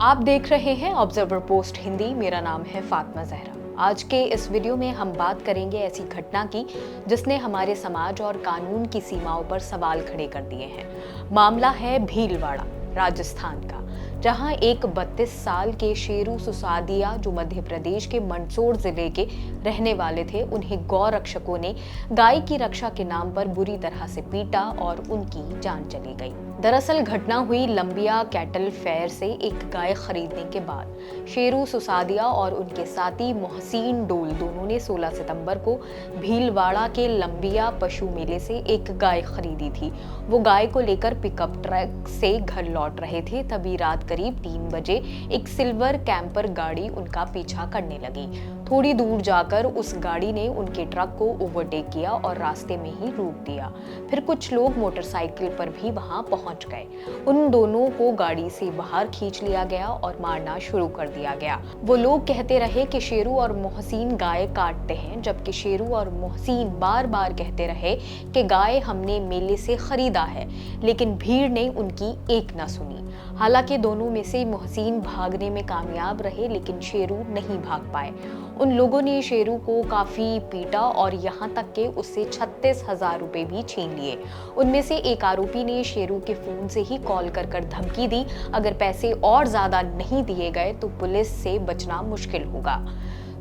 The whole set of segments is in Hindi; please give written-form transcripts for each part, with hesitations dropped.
आप देख रहे हैं ऑब्जर्वर पोस्ट हिंदी। मेरा नाम है फातिमा जहरा। आज के इस वीडियो में हम बात करेंगे ऐसी घटना की जिसने हमारे समाज और कानून की सीमाओं पर सवाल खड़े कर दिए हैं। मामला है भीलवाड़ा, राजस्थान का, जहां एक 32 साल के शेरू सुसादिया, जो मध्य प्रदेश के मंदसौर जिले के रहने वाले थे, उन्हें गौ रक्षकों ने गाय की रक्षा के नाम पर बुरी तरह से पीटा और उनकी जान चली गई। दरअसल घटना हुई लंबिया कैटल फेयर से एक गाय खरीदने के बाद। शेरू सुसादिया और उनके साथी मोहसिन डोल दोनों ने 16 सितंबर को भीलवाड़ा के लंबिया पशु मेले से एक गाय खरीदी थी। वो गाय को लेकर पिकअप ट्रक से घर लौट रहे थे, तभी रात करीब 3 बजे एक सिल्वर कैंपर गाड़ी उनका पीछा करने लगी। थोड़ी दूर जाकर उस गाड़ी ने उनके ट्रक को ओवरटेक किया और रास्ते में ही रोक दिया। फिर कुछ लोग मोटरसाइकिल पर भी वहां पहुंच गए। उन दोनों को गाड़ी से बाहर खींच लिया गया और मारना शुरू कर दिया गया। वो लोग कहते रहे कि शेरू और मोहसिन गाय काटते हैं, जबकि शेरू और मोहसिन बार बार कहते रहे कि गाय हमने मेले से खरीदा है, लेकिन भीड़ ने उनकी एक न सुनी। हालांकि दोनों में से मोहसिन भागने में कामयाब रहे, लेकिन शेरू नहीं भाग पाए। उन लोगों ने शेरू को काफी पीटा और यहाँ तक कि उससे 36,000 रुपए भी छीन लिए। उनमें से एक आरोपी ने शेरू के फोन से ही कॉल कर धमकी दी, अगर पैसे और ज्यादा नहीं दिए गए तो पुलिस से बचना मुश्किल होगा।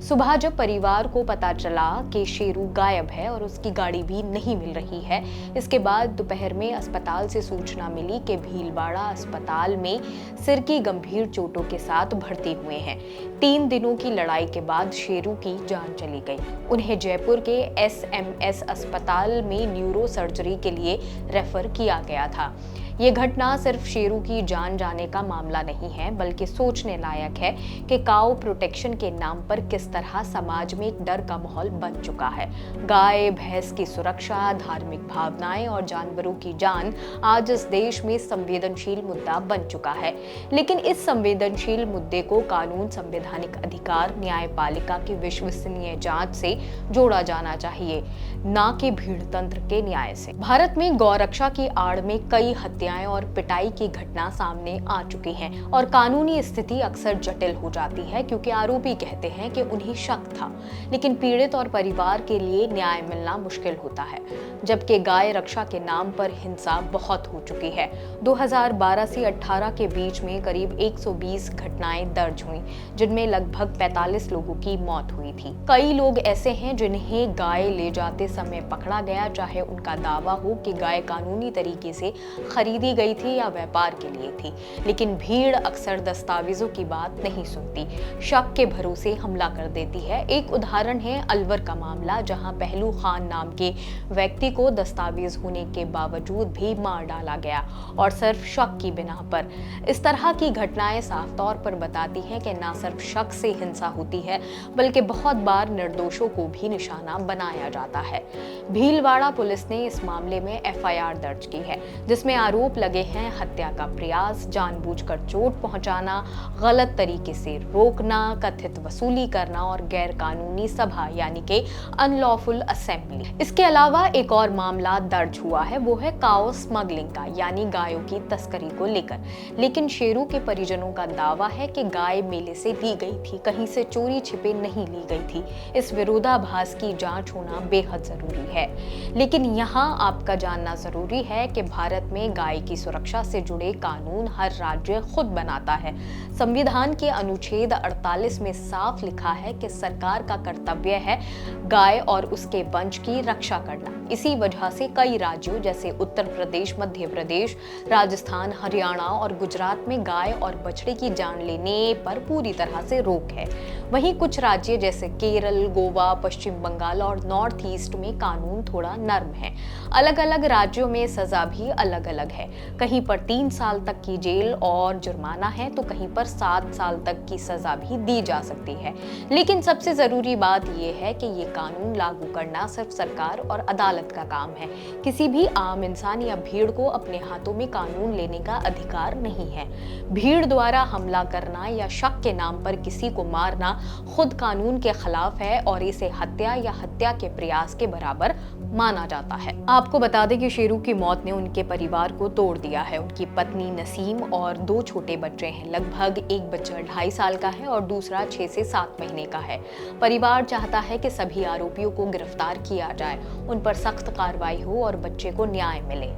सुबह जब परिवार को पता चला कि शेरू गायब है और उसकी गाड़ी भी नहीं मिल रही है, इसके बाद दोपहर में अस्पताल से सूचना मिली कि भीलवाड़ा अस्पताल में सिर की गंभीर चोटों के साथ भर्ती हुए हैं। 3 दिनों की लड़ाई के बाद शेरू की जान चली गई। उन्हें जयपुर के SMS अस्पताल में न्यूरो सर्जरी के लिए रेफर किया गया था। ये घटना सिर्फ शेरू की जान जाने का मामला नहीं है, बल्कि सोचने लायक है कि काऊ प्रोटेक्शन के नाम पर किस तरह समाज में एक डर का माहौल बन चुका है। गाय भैंस की सुरक्षा, धार्मिक भावनाएं और जानवरों की जान आज इस देश में संवेदनशील मुद्दा बन चुका है। लेकिन इस संवेदनशील मुद्दे को कानून, संवैधानिक अधिकार, न्यायपालिका की विश्वसनीय जांच से जोड़ा जाना चाहिए, न कि भीड़ तंत्र के न्याय से। भारत में गौरक्षा की आड़ में कई हत्याएं और पिटाई की घटना सामने आ चुकी हैं और कानूनी स्थिति अक्सर जटिल हो जाती है, क्योंकि आरोपी कहते हैं कि उन्हें शक था, लेकिन पीड़ित और परिवार के लिए न्याय मिलना मुश्किल होता है। जबकि गाय रक्षा के नाम पर हिंसा बहुत हो चुकी है। 2012 से 18 के बीच में करीब 120 घटनाएं दर्ज हुई, जिनमें लगभग 45 लोगों की मौत हुई थी। कई लोग ऐसे हैं जिन्हें गाय ले जाते समय पकड़ा गया, चाहे उनका दावा हो कि गाय कानूनी तरीके से खरीदी गई थी या व्यापार के लिए थी, लेकिन भीड़ अक्सर दस्तावेजों की बात नहीं सुनती, शक के भरोसे हमला कर देती है। एक उदाहरण है अलवर का मामला, जहां पहलू खान नाम के व्यक्ति को दस्तावेज होने के बावजूद भी मार डाला गया और सिर्फ शक की बिना पर। इस तरह की घटनाएं साफ तौर पर बताती हैं कि न सिर्फ शक से हिंसा होती है, बल्कि बहुत बार निर्दोषों को भी निशाना बनाया जाता है। भीलवाड़ा पुलिस ने इस मामले में FIR दर्ज की है, जिसमें आरोप लगे हैं हत्या का प्रयास, जानबूझकर चोट पहुंचाना, गलत तरीके से रोकना, कथित वसूली करना और गैर कानूनी सभा यानी कि अनलॉफुल असेंबली। इसके अलावा एक और मामला दर्ज हुआ है, वो है काओ स्मगलिंग का, यानी गायों की तस्करी को लेकर। लेकिन शेरू के परिजनों का दावा है कि गाय मेले से ली गई थी, कहीं से चोरी छिपे नहीं ली गई थी। इस विरोधाभास की जांच होना बेहद जरूरी है। लेकिन यहाँ आपका जानना जरूरी है कि भारत में गाय की सुरक्षा से जुड़े कानून हर राज्य खुद बनाता है। संविधान के अनुच्छेद 48 में साफ लिखा है कि सरकार का कर्तव्य है गाय और उसके वंश की रक्षा करना। इसी वजह से कई राज्यों जैसे उत्तर प्रदेश, मध्य प्रदेश, राजस्थान, हरियाणा और गुजरात में गाय और बछड़े की जान लेने पर पूरी तरह से रोक है। वहीं कुछ राज्य जैसे केरल, गोवा, पश्चिम बंगाल और नॉर्थ ईस्ट में कानून थोड़ा नर्म है। अलग अलग राज्यों में सजा भी अलग अलग है। कहीं पर 3 साल तक की जेल और जुर्माना है, तो कहीं पर 7 साल तक की सजा भी दी जा सकती है। लेकिन सबसे जरूरी बात यह है कि ये कानून लागू करना सिर्फ सरकार और अदालत का काम है। किसी भी आम इंसान या भीड़ को अपने हाथों में कानून लेने का अधिकार नहीं है। भीड़ द्वारा हमला करना या शक के नाम पर किसी को मारना खुद कानून के खिलाफ है और इसे हत्या या हत्या के प्रयास के बराबर माना जाता है। आपको बता दें कि शेरू की मौत ने उनके परिवार को तोड़ दिया है। उनकी पत्नी नसीम और 2 छोटे बच्चे हैं। लगभग एक बच्चा 2.5 साल का है और दूसरा 6 से 7 महीने का है। परिवार चाहता है कि सभी आरोपियों को गिरफ्तार किया जाए, उन पर सख्त कार्रवाई हो और बच्चे को न्याय मिले।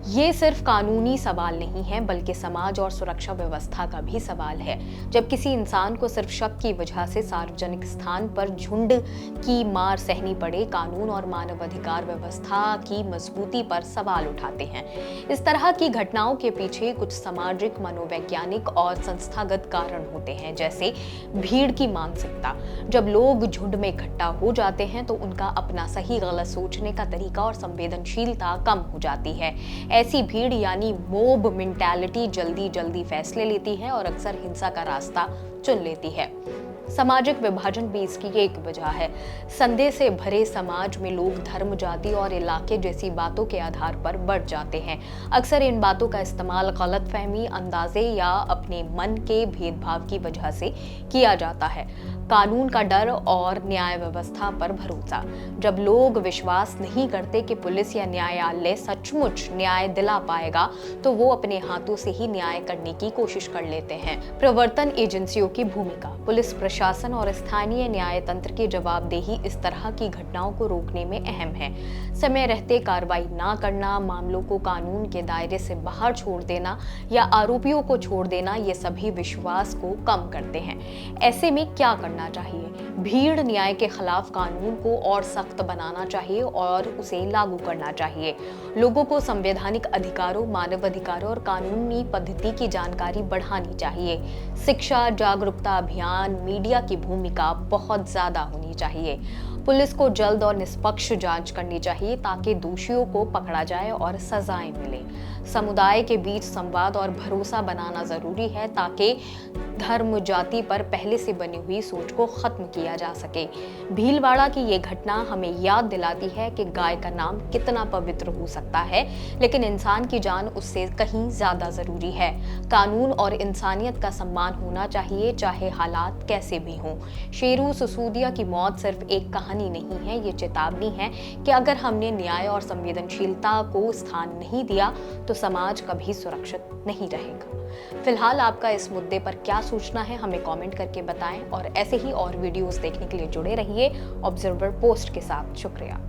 ये सिर्फ कानूनी सवाल नहीं है, बल्कि समाज और सुरक्षा व्यवस्था का भी सवाल है। जब किसी इंसान को सिर्फ शक की वजह से सार्वजनिक स्थान पर झुंड की मार सहनी पड़े, कानून और मानवाधिकार व्यवस्था की मजबूती पर सवाल उठाते हैं। इस तरह की घटनाओं के पीछे कुछ सामाजिक, मनोवैज्ञानिक और संस्थागत कारण होते हैं, जैसे भीड़ की मानसिकता। जब लोग झुंड में इकट्ठा हो जाते हैं तो उनका अपना सही गलत सोचने का तरीका और संवेदनशीलता कम हो जाती है। ऐसी भीड़ यानी मोब मेंटालिटी जल्दी जल्दी फैसले लेती है और अक्सर हिंसा का रास्ता चुन लेती है। सामाजिक विभाजन भी इसकी एक वजह है। संदेह से भरे समाज में लोग धर्म, जाति और इलाके जैसी बातों के आधार पर बढ़ जाते हैं। अक्सर इन बातों का इस्तेमाल गलतफहमी, अंदाजे या अपने मन के भेदभाव की वजह से किया जाता है। कानून का डर और न्याय व्यवस्था पर भरोसा। जब लोग विश्वास नहीं करते कि पुलिस या न्यायालय सचमुच न्याय दिला पाएगा, तो वो अपने हाथों से ही न्याय करने की कोशिश कर लेते हैं। प्रवर्तन एजेंसियों की भूमिका। पुलिस प्रशासन और स्थानीय न्याय तंत्र की जवाबदेही इस तरह की घटनाओं को रोकने में अहम है। समय रहते कार्रवाई ना करना, मामलों को कानून के दायरे से बाहर छोड़ देना या आरोपियों को छोड़ देना, ये सभी विश्वास को कम करते हैं। ऐसे में क्या करना चाहिए? भीड़ न्याय के खिलाफ कानून को और सख्त बनाना चाहिए और उसे लागू करना चाहिए। लोगों को संवैधानिक अधिकारों, मानव अधिकारों और कानूनी पद्धति की जानकारी बढ़ानी चाहिए। शिक्षा, जागरूकता अभियान, मीडिया की भूमिका बहुत ज्यादा होनी चाहिए। पुलिस को जल्द और निष्पक्ष जांच करनी चाहिए ताकि दोषियों को पकड़ा जाए और सजाएं मिले। समुदाय के बीच संवाद और भरोसा बनाना जरूरी है ताकि धर्म, जाति पर पहले से बनी हुई सोच को खत्म किया जा सके। भीलवाड़ा की ये घटना हमें याद दिलाती है कि गाय का नाम कितना पवित्र हो सकता है, लेकिन इंसान की जान उससे कहीं ज्यादा जरूरी है। कानून और इंसानियत का सम्मान होना चाहिए, चाहे हालात कैसे भी हों। शेरू सिसोदिया की मौत सिर्फ एक कहानी नहीं है, ये चेतावनी है कि अगर हमने न्याय और संवेदनशीलता को स्थान नहीं दिया तो समाज कभी सुरक्षित नहीं रहेगा। फिलहाल आपका इस मुद्दे पर क्या सोचना है, हमें कमेंट करके बताएं और ऐसे ही और वीडियोस देखने के लिए जुड़े रहिए ऑब्जर्वर पोस्ट के साथ। शुक्रिया।